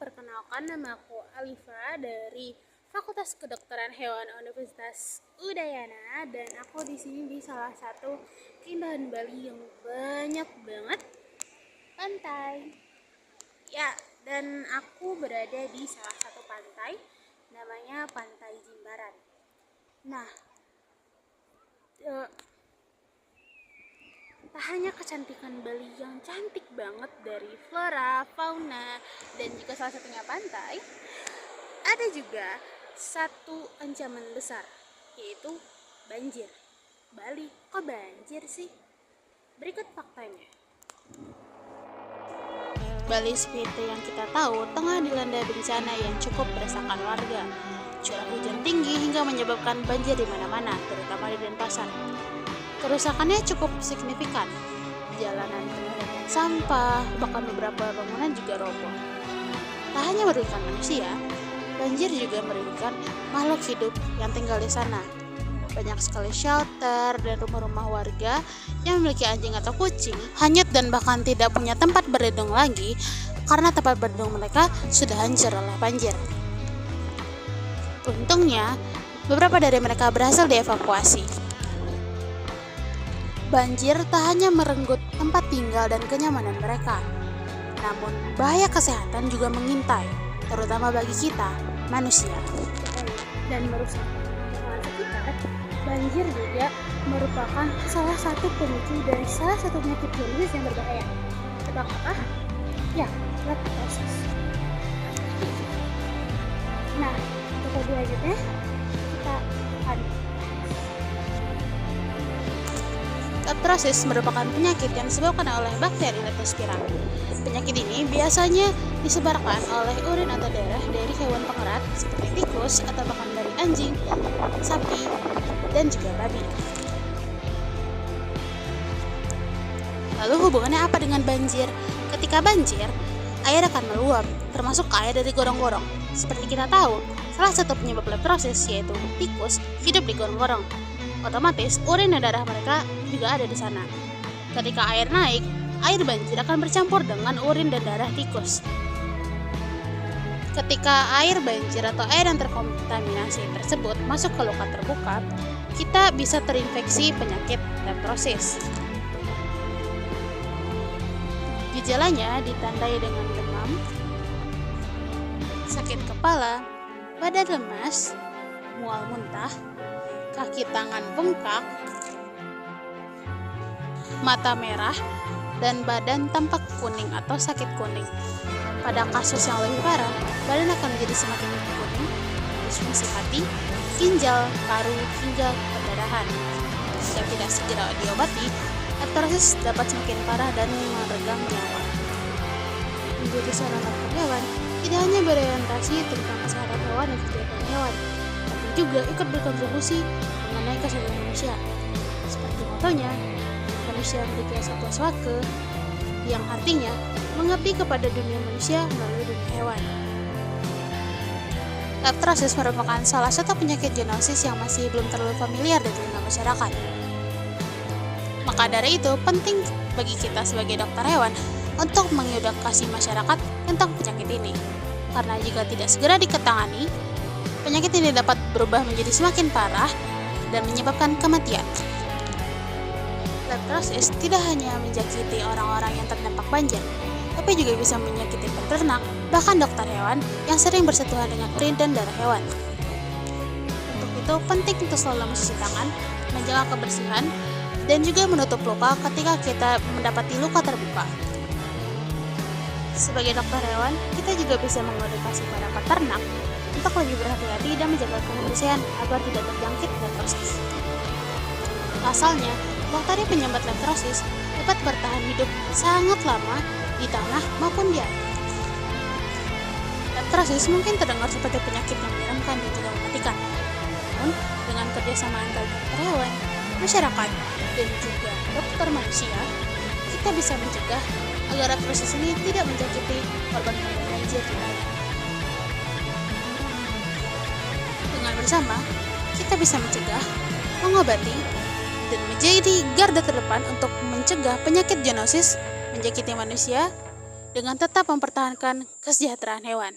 perkenalkan nama aku Alifa dari Fakultas Kedokteran Hewan Universitas Udayana, dan aku di sini di salah satu keindahan Bali yang banyak banget pantai. Ya, dan aku berada di salah satu pantai namanya Pantai Jimbaran. Nah, tak hanya kecantikan Bali yang cantik banget dari flora, fauna, dan juga salah satunya pantai, ada juga satu ancaman besar, yaitu banjir. Bali, kok banjir sih? Berikut faktanya. Bali seperti yang kita tahu tengah dilanda bencana yang cukup meresahkan warga. Curah hujan tinggi hingga menyebabkan banjir di mana-mana, terutama di Denpasar. Kerusakannya cukup signifikan. Jalanan penuh dengan sampah, bahkan beberapa bangunan juga roboh. Tak hanya merugikan manusia, banjir juga merugikan makhluk hidup yang tinggal di sana. Banyak sekali shelter dan rumah-rumah warga yang memiliki anjing atau kucing hanyut dan bahkan tidak punya tempat berlindung lagi karena tempat berlindung mereka sudah hancur oleh banjir. Untungnya, beberapa dari mereka berhasil dievakuasi. Banjir tak hanya merenggut tempat tinggal dan kenyamanan mereka, namun bahaya kesehatan juga mengintai, terutama bagi kita, manusia. Dan merusak lingkungan sekitar, banjir juga merupakan salah satu pemicu dari salah satu penyakit jenis yang berbahaya. Tebak apa? Ya, leptosis. Nah, untuk selanjutnya kita akan leptosis merupakan penyakit yang disebabkan oleh bakteri Leptospira. Penyakit ini biasanya disebarkan oleh urin atau darah dari hewan pengerat seperti tikus atau bahkan dari anjing, sapi, dan juga babi. Lalu hubungannya apa dengan banjir? Ketika banjir, air akan meluap, termasuk air dari gorong-gorong. Seperti kita tahu, salah satu penyebab leptosis yaitu tikus hidup di gorong-gorong. Otomatis urin dan darah mereka juga ada di sana. Ketika air naik, air banjir akan bercampur dengan urin dan darah tikus. Ketika air banjir atau air yang terkontaminasi tersebut masuk ke luka terbuka, kita bisa terinfeksi penyakit leptosis. Gejalanya ditandai dengan demam, sakit kepala, badan lemas, mual muntah, kaki tangan bengkak, mata merah, dan badan tampak kuning atau sakit kuning. Pada kasus yang lebih parah, badan akan menjadi semakin kuning, disfungsi hati, ginjal, paru, hingga perdarahan. Jika tidak segera diobati, leptosis dapat semakin parah dan meregang nyawa. Menjadi seorang dokter hewan tidak hanya berorientasi tentang kesehatan hewan dan kesehatan hewan, tapi juga ikut berkontribusi mengenai kesehatan manusia. Seperti motonya, manusia memiliki satwa swake, yang artinya mengabdi kepada dunia manusia melalui dunia hewan. Leptosis merupakan salah satu penyakit zoonosis yang masih belum terlalu familiar di telinga masyarakat. Maka dari itu, penting bagi kita sebagai dokter hewan untuk mengedukasi masyarakat tentang penyakit ini. Karena jika tidak segera diketangani, penyakit ini dapat berubah menjadi semakin parah dan menyebabkan kematian. Leptosis tidak hanya menjangkiti orang-orang yang terdampak banjir, tapi juga bisa menyakiti peternak, bahkan dokter hewan yang sering bersentuhan dengan urin dan darah hewan. Untuk itu, penting untuk selalu mencuci tangan, menjaga kebersihan, dan juga menutup luka ketika kita mendapati luka terbuka. Sebagai dokter hewan, kita juga bisa mengedukasi para peternak untuk lebih berhati-hati dan menjaga kebersihan agar tidak terjangkit leptosis. Pasalnya, bakteri penyumbat leptosis dapat bertahan hidup sangat lama di tanah maupun di air. Leptosis mungkin terdengar seperti penyakit yang menyeramkan dan juga mematikan. Namun, dengan kerjasama antara dokter hewan, masyarakat, dan juga dokter manusia, kita bisa mencegah agar leptosis ini tidak menjangkiti korban-korban banjir di Bali. Dengan bersama, kita bisa mencegah, mengobati, dan menjadi garda terdepan untuk mencegah penyakit zoonosis menjangkiti manusia dengan tetap mempertahankan kesejahteraan hewan.